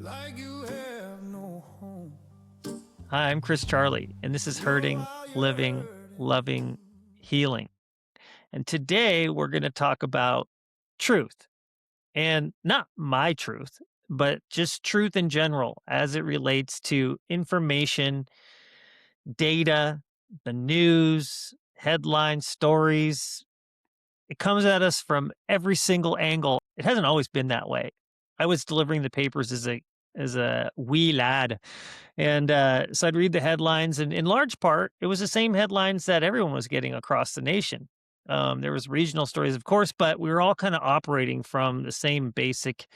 like you have no home. Hi, I'm Chris Charlie, and this is Hurting, Living, Loving, Healing. And today we're going to talk about truth and not my truth, but just truth in general as it relates to information, data, the news, headlines, stories. It comes at us from every single angle. It hasn't always been that way. I was delivering the papers as a wee lad. And so I'd read the headlines, and in large part, it was the same headlines that everyone was getting across the nation. There was regional stories, of course, but we were all kind of operating from the same basic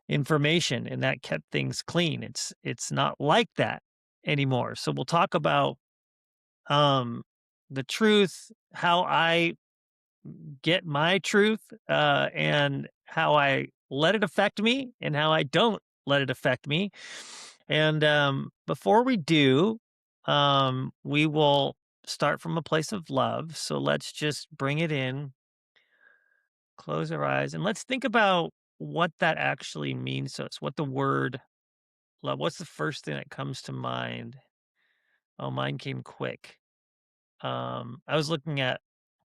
information, and that kept things clean. It's not like that anymore. So we'll talk about um, the truth, how I get my truth, and how I let it affect me, and how I don't let it affect me. And before we do, we will start from a place of love. So let's just bring it in, close our eyes, and let's think about what that actually means to us, what the word love, what's the first thing that comes to mind? Oh, mine came quick. I was looking at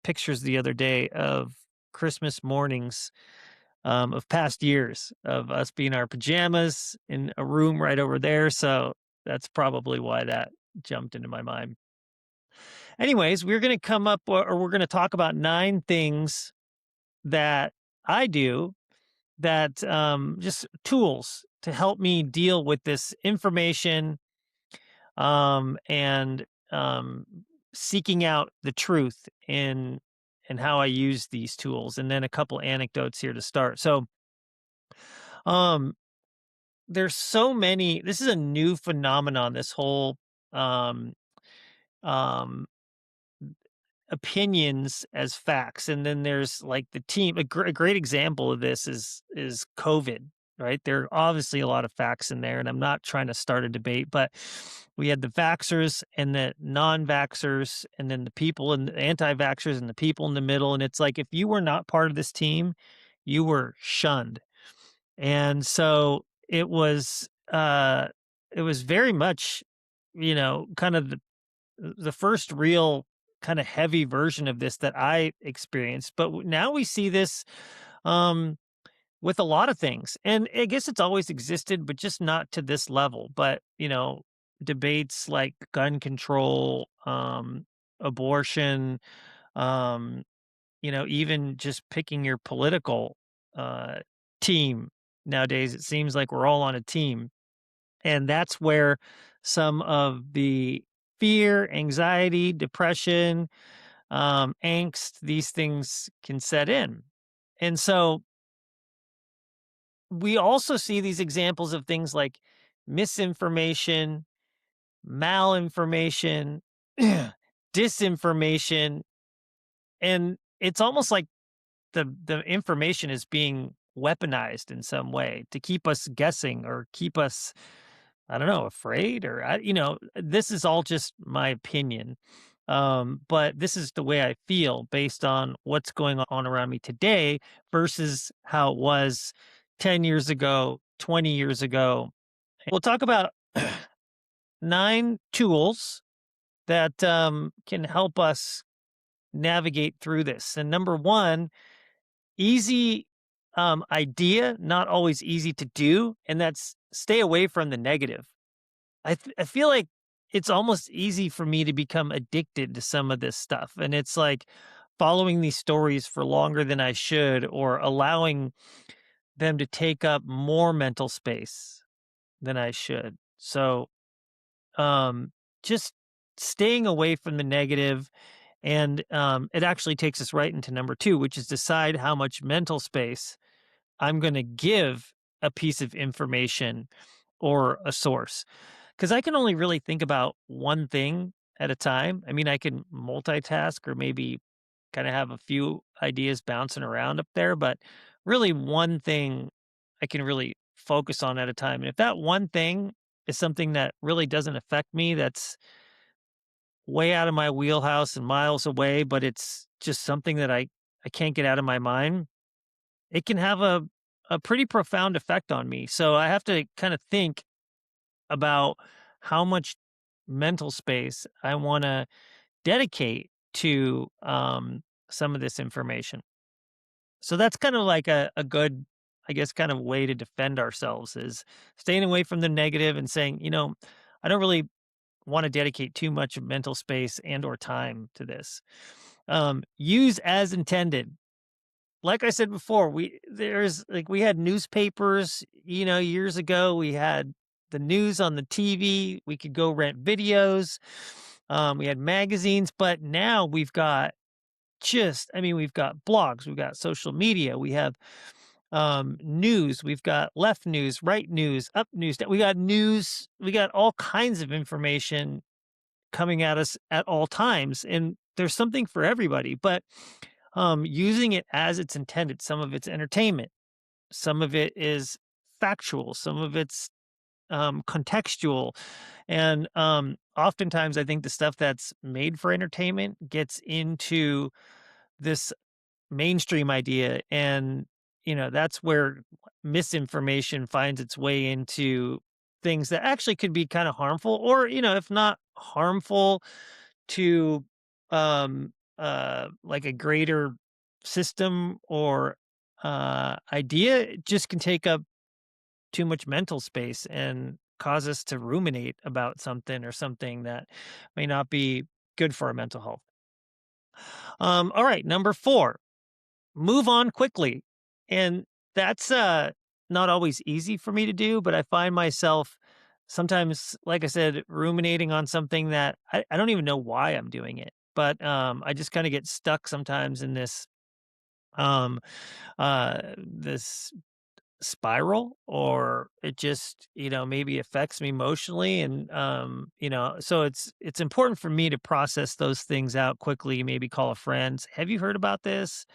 pictures the other day of Christmas mornings of past years of us being in our pajamas in a room right over there. So that's probably why that jumped into my mind. Anyways, we're going to come up or we're going to talk about 9 things that I do that just tools to help me deal with this information and seeking out the truth in how I use these tools, and then a couple anecdotes here to start. So, um, there's so many. This is a new phenomenon. This whole um, um, opinions as facts, and then there's like the team. A great example of this is COVID. Right, there are obviously a lot of facts in there, and I'm not trying to start a debate, but we had the vaxxers and the non-vaxxers, and then the people and the anti-vaxxers and the people in the middle. And it's like if you were not part of this team, you were shunned. And so it was very much, kind of the first real kind of heavy version of this that I experienced. But now we see this um, with a lot of things. And I guess it's always existed, but just not to this level. But, debates like gun control, abortion, um, even just picking your political uh, team. Nowadays, it seems like we're all on a team. And that's where some of the fear, anxiety, depression, angst, these things can set in. And so we also see these examples of things like misinformation, malinformation, disinformation, and it's almost like the information is being weaponized in some way to keep us guessing or keep us, I don't know, afraid or this is all just my opinion. But this is the way I feel based on what's going on around me today versus how it was 10 years ago, 20 years ago. We'll talk about 9 tools that can help us navigate through this. And number 1, easy idea, not always easy to do, and that's stay away from the negative. I feel like it's almost easy for me to become addicted to some of this stuff, and it's like following these stories for longer than I should, or allowing them to take up more mental space than I should. So, just staying away from the negative, and it actually takes us right into number 2, which is decide how much mental space I'm going to give a piece of information or a source. Because I can only really think about one thing at a time. I mean, I can multitask or maybe kind of have a few ideas bouncing around up there, but really one thing I can really focus on at a time. And if that one thing is something that really doesn't affect me, that's way out of my wheelhouse and miles away, but it's just something that I can't get out of my mind, it can have a pretty profound effect on me. So I have to kind of think about how much mental space I want to dedicate to some of this information. So that's kind of like a good, I guess, kind of way to defend ourselves is staying away from the negative and saying, I don't really want to dedicate too much mental space and or time to this. Use as intended. Like I said before, we had newspapers, years ago. We had the news on the TV. We could go rent videos. We had magazines, but now we've got blogs, we've got social media, we have news, we've got left news, right news, up news, we got all kinds of information coming at us at all times. And there's something for everybody, but using it as it's intended. Some of it's entertainment, some of it is factual, some of it's contextual. And oftentimes I think the stuff that's made for entertainment gets into this mainstream idea, and that's where misinformation finds its way into things that actually could be kind of harmful, or if not harmful to like a greater system or idea, it just can take up too much mental space and cause us to ruminate about something or something that may not be good for our mental health. All right, number 4, move on quickly. And that's not always easy for me to do, but I find myself sometimes, like I said, ruminating on something that I don't even know why I'm doing it. But I just kind of get stuck sometimes in um this spiral, or it just maybe affects me emotionally. And so it's important for me to process those things out quickly, maybe call a friend, have you heard about this?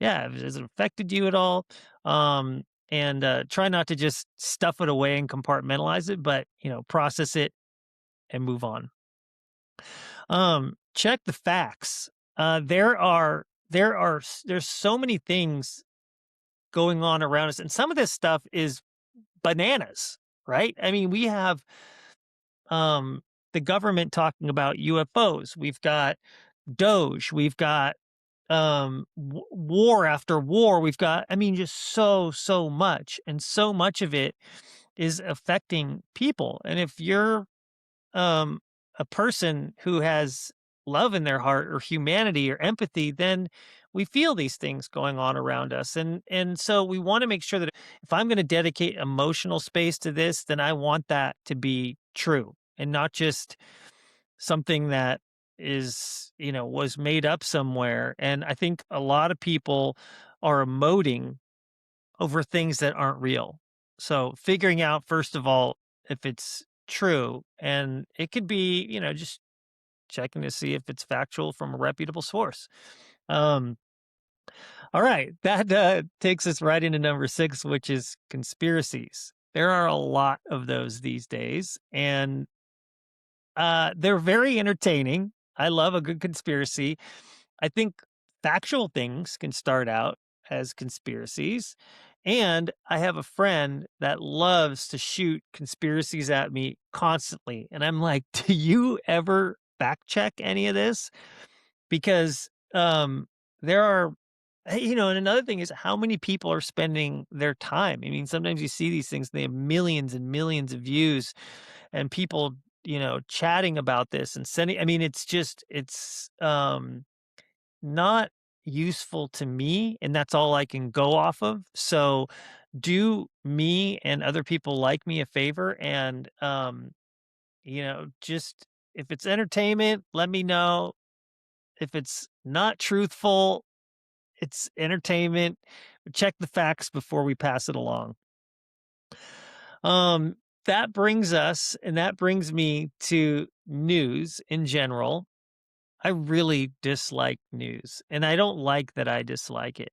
Yeah, has it affected you at all? And try not to just stuff it away and compartmentalize it, but process it and move on. Check the facts. There's so many things going on around us, and some of this stuff is bananas, right? I mean, we have the government talking about UFOs. We've got Doge. We've got war after war. We've got, I mean, just so much, and so much of it is affecting people. And if you're um a person who has love in their heart or humanity or empathy, then we feel these things going on around us. And so we want to make sure that if I'm going to dedicate emotional space to this, then I want that to be true and not just something that was made up somewhere. And I think a lot of people are emoting over things that aren't real. So figuring out, first of all, if it's true, and it could be, just checking to see if it's factual from a reputable source. Um, all right. That takes us right into number 6, which is conspiracies. There are a lot of those these days, and they're very entertaining. I love a good conspiracy. I think factual things can start out as conspiracies. And I have a friend that loves to shoot conspiracies at me constantly. And I'm like, do you ever fact check any of this? Because there are, and another thing is how many people are spending their time. I mean, sometimes you see these things, they have millions and millions of views, and people, chatting about this and sending, I mean, it's not useful to me, and that's all I can go off of. So do me and other people like me a favor, and just if it's entertainment, let me know. If it's not truthful, it's entertainment. Check the facts before we pass it along. Um that brings me to news in general. I really dislike news, and I don't like that I dislike it.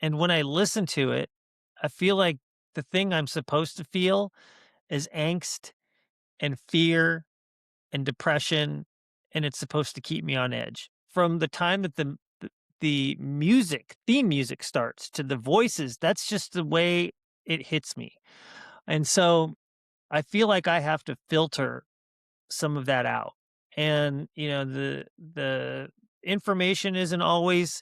And when I listen to it, I feel like the thing I'm supposed to feel is angst and fear and depression, and it's supposed to keep me on edge. From the time that the music, theme music starts, to the voices, that's just the way it hits me. And so I feel like I have to filter some of that out. And, the information isn't always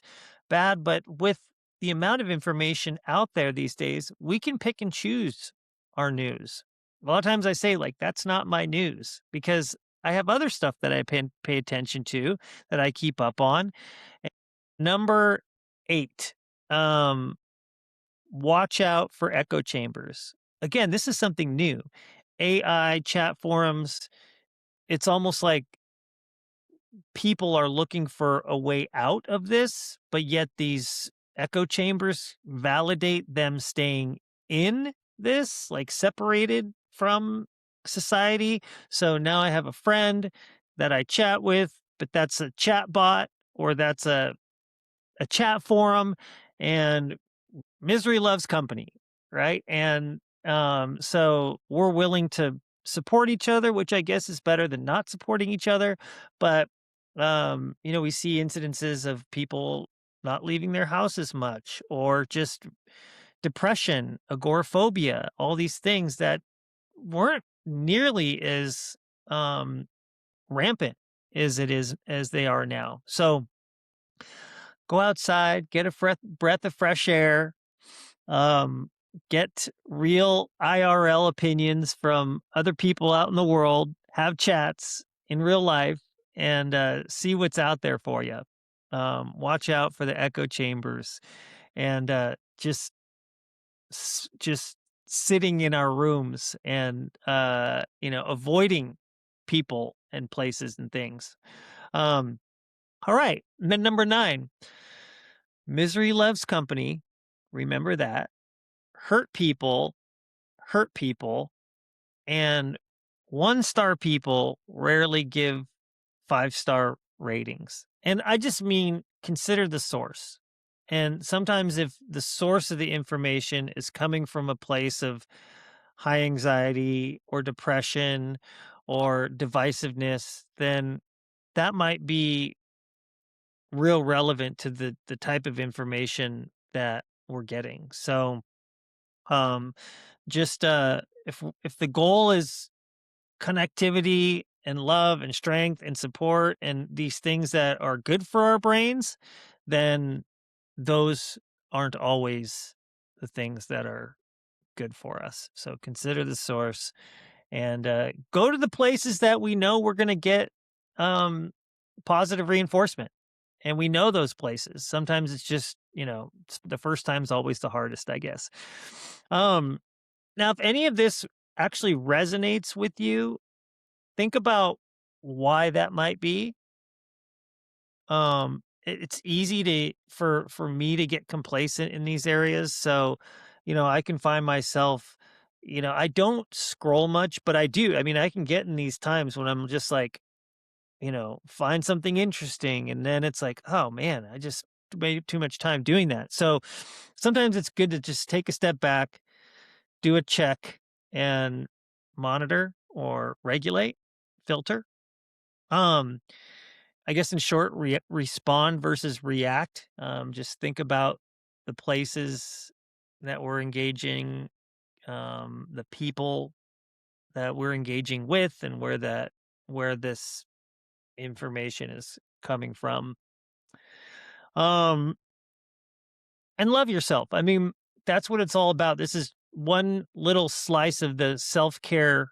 bad, but with the amount of information out there these days, we can pick and choose our news. A lot of times I say, like, that's not my news because I have other stuff that I pay attention to that I keep up on. Number 8, um, watch out for echo chambers. Again, this is something new. AI chat forums, it's almost like people are looking for a way out of this, but yet these echo chambers validate them staying in this, like separated from society. So now I have a friend that I chat with, but that's a chat bot or that's a chat forum, and misery loves company, right? And so we're willing to support each other, which I guess is better than not supporting each other. But we see incidences of people not leaving their house as much, or just depression, agoraphobia, all these things that weren't nearly as um rampant as they are now. So go outside, get a breath of fresh air, um, get real IRL opinions from other people out in the world, have chats in real life, and see what's out there for you. Watch out for the echo chambers, and just sitting in our rooms and avoiding people and places and things. Um, all right, and then number 9, misery loves company. Remember that. Hurt people hurt people, and one-star people rarely give five-star ratings. And I just mean consider the source. And sometimes if the source of the information is coming from a place of high anxiety or depression or divisiveness, then that might be real relevant to the type of information that we're getting. So, um just if the goal is connectivity and love and strength and support and these things that are good for our brains, then those aren't always the things that are good for us. So consider the source, and go to the places that we know we're going to get um positive reinforcement, and we know those places. Sometimes it's just, the first time's always the hardest, I guess. um Now, if any of this actually resonates with you, think about why that might be. It's easy for me to get complacent in these areas. So, I can find myself, I don't scroll much, but I do. I mean, I can get in these times when I'm just like, find something interesting. And then it's like, oh man, I just made too much time doing that. So sometimes it's good to just take a step back, do a check, and monitor or regulate, filter. Um, I guess in short, respond versus react. Just think about the places that we're engaging, the people that we're engaging with, and where this information is coming from. Um, and love yourself. I mean, that's what it's all about. This is one little slice of the self care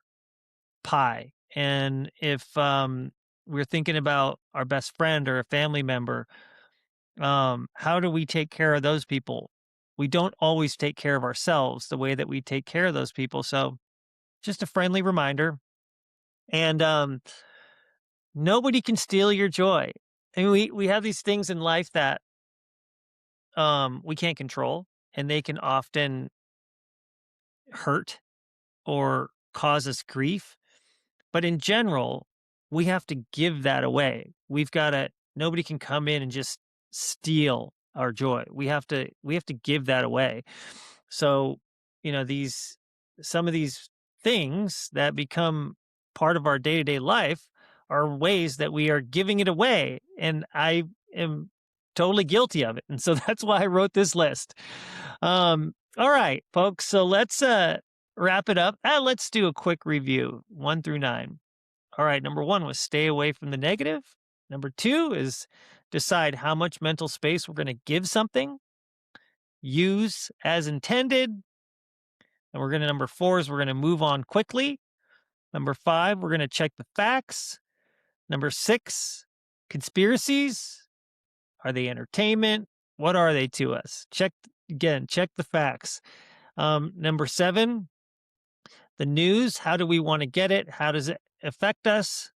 pie. And if we're thinking about our best friend or a family member, how do we take care of those people? We don't always take care of ourselves the way that we take care of those people. So just a friendly reminder. And nobody can steal your joy. I mean, we have these things in life that we can't control, and they can often hurt or cause us grief. But in general, we have to give that away. Nobody can come in and just steal our joy. We have to give that away. So, these some of these things that become part of our day-to-day life are ways that we are giving it away. And I am totally guilty of it. And so that's why I wrote this list. All right, folks. So let's wrap it up. Let's do a quick review, 1 through 9. All right, number 1 was stay away from the negative. Number 2 is decide how much mental space we're going to give something. Use as intended. And number 4 is we're going to move on quickly. Number 5, we're going to check the facts. Number 6, conspiracies. Are they entertainment? What are they to us? Check the facts. Number 7, the news. How do we want to get it? How does it affect us?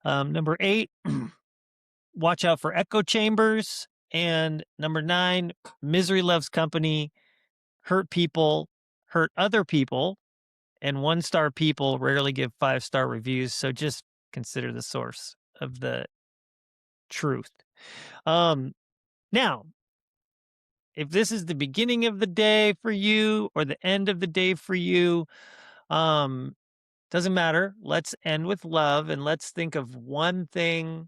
Number 8, watch out for echo chambers. And number 9, misery loves company. Hurt people hurt other people. And 1-star people rarely give 5-star reviews. So just consider the source of the truth. Now, if this is the beginning of the day for you or the end of the day for you, doesn't matter. Let's end with love and let's think of one thing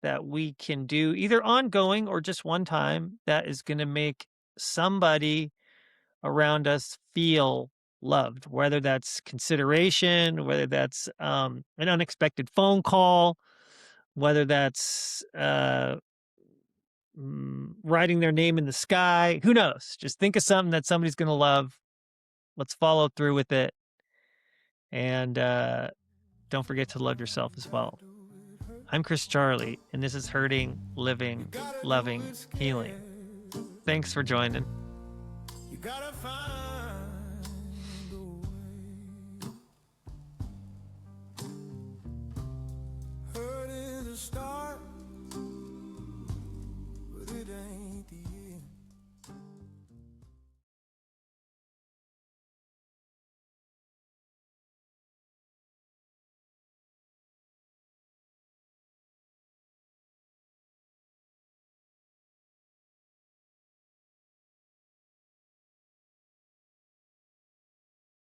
that we can do, either ongoing or just one time, that is going to make somebody around us feel loved, whether that's consideration, whether that's an unexpected phone call, whether that's writing their name in the sky. Who knows? Just think of something that somebody's going to love. Let's follow through with it. And don't forget to love yourself as well. I'm Chris Charlie, and this is Hurting, Living, Loving, Healing. Thanks for joining. You gotta find